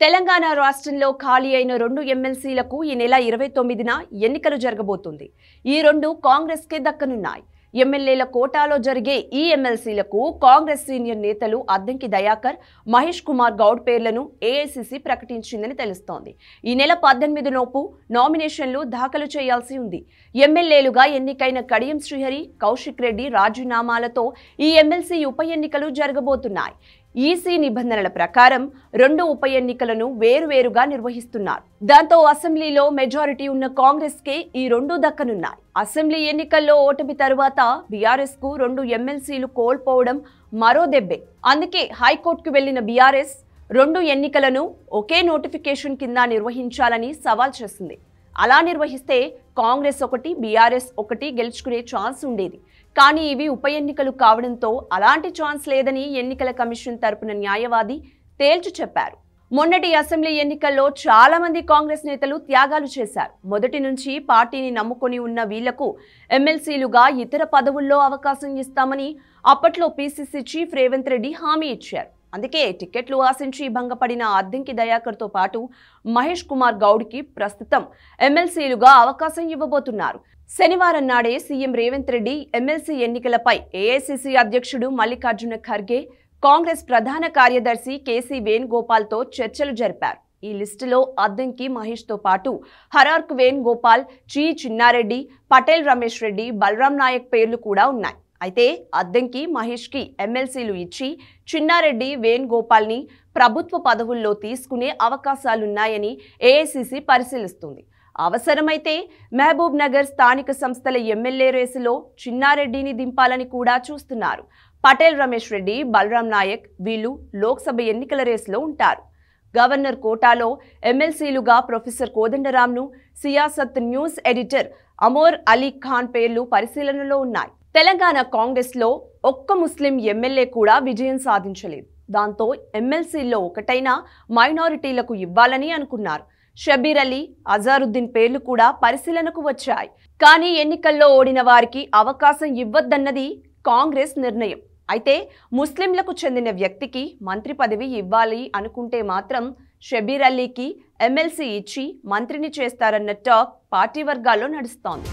తెలంగాణ రాష్ట్రంలో ఖాళీ అయిన 2 ఎమ్మెల్సీలకు ఈ నెల 29న ఎన్నికలు జరగబోతుంది. ఈ 2 కాంగ్రెస్కే దక్కనున్నాయి. ఎమ్మెల్యేల కోటాలో జరిగే ఈ ఎమ్మెల్సీలకు కాంగ్రెస్ సీనియర్ నేతలు అద్దంకి దయాకర్, మహేష్ కుమార్ గౌడ్ పేర్లను ఏఐసీసీ ప్రకటించిందని తెలుస్తోంది. ఈ నెల 18 లోపు నామినేషన్లు దాఖలు చేయాల్సి ఉంది. ఎమ్మెల్యేలుగా ఎన్నికైన కడియం శ్రీహరి, కౌశిక్ రెడ్డి రాజీనామాలతో ఈ ఎమ్మెల్సీ ఉప ఎన్నికలు జరగబోతున్నాయి. ఈసీ నిబంధనల ప్రకారం 2 ఉప ఎన్నికలను వేరువేరుగా నిర్వహిస్తున్నారు. దాంతో అసెంబ్లీలో మెజారిటీ ఉన్న కాంగ్రెస్ కే ఈ 2 దక్కనున్నాయి. అసెంబ్లీ ఎన్నికల్లో ఓటమి తరువాత బీఆర్ఎస్ కు 2 ఎమ్మెల్సీలు కోల్పోవడం మరో దెబ్బే. అందుకే హైకోర్టుకు వెళ్లిన బీఆర్ఎస్ 2 ఎన్నికలను ఒకే నోటిఫికేషన్ కింద నిర్వహించాలని సవాల్ చేసింది. అలా నిర్వహిస్తే కాంగ్రెస్ ఒకటి, బీఆర్ఎస్ ఒకటి గెలుచుకునే ఛాన్స్ ఉండేది. కానీ ఇవి ఉప ఎన్నికలు కావడంతో అలాంటి ఛాన్స్ లేదని ఎన్నికల కమిషన్ తరపున న్యాయవాది తేల్చి చెప్పారు. మొన్నటి అసెంబ్లీ ఎన్నికల్లో చాలా మంది కాంగ్రెస్ నేతలు త్యాగాలు చేశారు. మొదటి నుంచి పార్టీని నమ్ముకొని ఉన్న వీళ్లకు ఎమ్మెల్సీలుగా ఇతర పదవుల్లో అవకాశం ఇస్తామని అప్పట్లో పీసీసీ చీఫ్ రేవంత్ రెడ్డి హామీ ఇచ్చారు. అందుకే టికెట్లు ఆశించి భంగపడిన అద్దంకి దయాకర్తో పాటు మహేష్ కుమార్ గౌడ్కి ప్రస్తుతం ఎమ్మెల్సీలుగా అవకాశం ఇవ్వబోతున్నారు. శనివారం నాడే సీఎం రేవంత్ రెడ్డి ఎమ్మెల్సీ ఎన్నికలపై ఏఐసీసీ అధ్యక్షుడు మల్లికార్జున ఖర్గే, కాంగ్రెస్ ప్రధాన కార్యదర్శి కేసీ వేణుగోపాల్తో చర్చలు జరిపారు. ఈ లిస్టులో అద్దంకి మహేష్తో పాటు హరార్క్ వేణుగోపాల్, చిన్నారెడ్డి, పటేల్ రమేష్ రెడ్డి, బలరాం నాయక్ పేర్లు కూడా ఉన్నాయి. అయితే అద్దంకి మహేష్కి ఎమ్మెల్సీలు ఇచ్చి చిన్నారెడ్డి, వేణుగోపాల్ని ప్రభుత్వ పదవుల్లో తీసుకునే అవకాశాలున్నాయని ఏఐసీసీ పరిశీలిస్తుంది. అవసరమైతే మహబూబ్ నగర్ స్థానిక సంస్థల ఎమ్మెల్యే రేసులో చిన్నారెడ్డిని దింపాలని కూడా చూస్తున్నారు. పటేల్ రమేష్ రెడ్డి, బలరాం నాయక్ వీళ్ళు లోక్సభ ఎన్నికల రేసులో ఉంటారు. గవర్నర్ కోటాలో ఎమ్మెల్సీలుగా ప్రొఫెసర్ కోదండరాంను, సియాసత్ న్యూస్ ఎడిటర్ అమోర్ అలీ ఖాన్ పేర్లు పరిశీలనలో ఉన్నాయి. తెలంగాణ కాంగ్రెస్లో ఒక్క ముస్లిం ఎమ్మెల్యే కూడా విజయం సాధించలేదు. దాంతో ఎమ్మెల్సీల్లో ఒకటైనా మైనారిటీలకు ఇవ్వాలని అనుకున్నారు. షబీర్ అలీ, అజారుద్దీన్ పేర్లు కూడా పరిశీలనకు వచ్చాయి. కానీ ఎన్నికల్లో ఓడిన వారికి అవకాశం ఇవ్వద్దన్నది కాంగ్రెస్ నిర్ణయం. అయితే ముస్లింలకు చెందిన వ్యక్తికి మంత్రి పదవి ఇవ్వాలి అనుకుంటే మాత్రం షబీర్ అలీకి ఎమ్మెల్సీ ఇచ్చి మంత్రిని చేస్తారన్న టాక్ పార్టీ వర్గాల్లో నడుస్తోంది.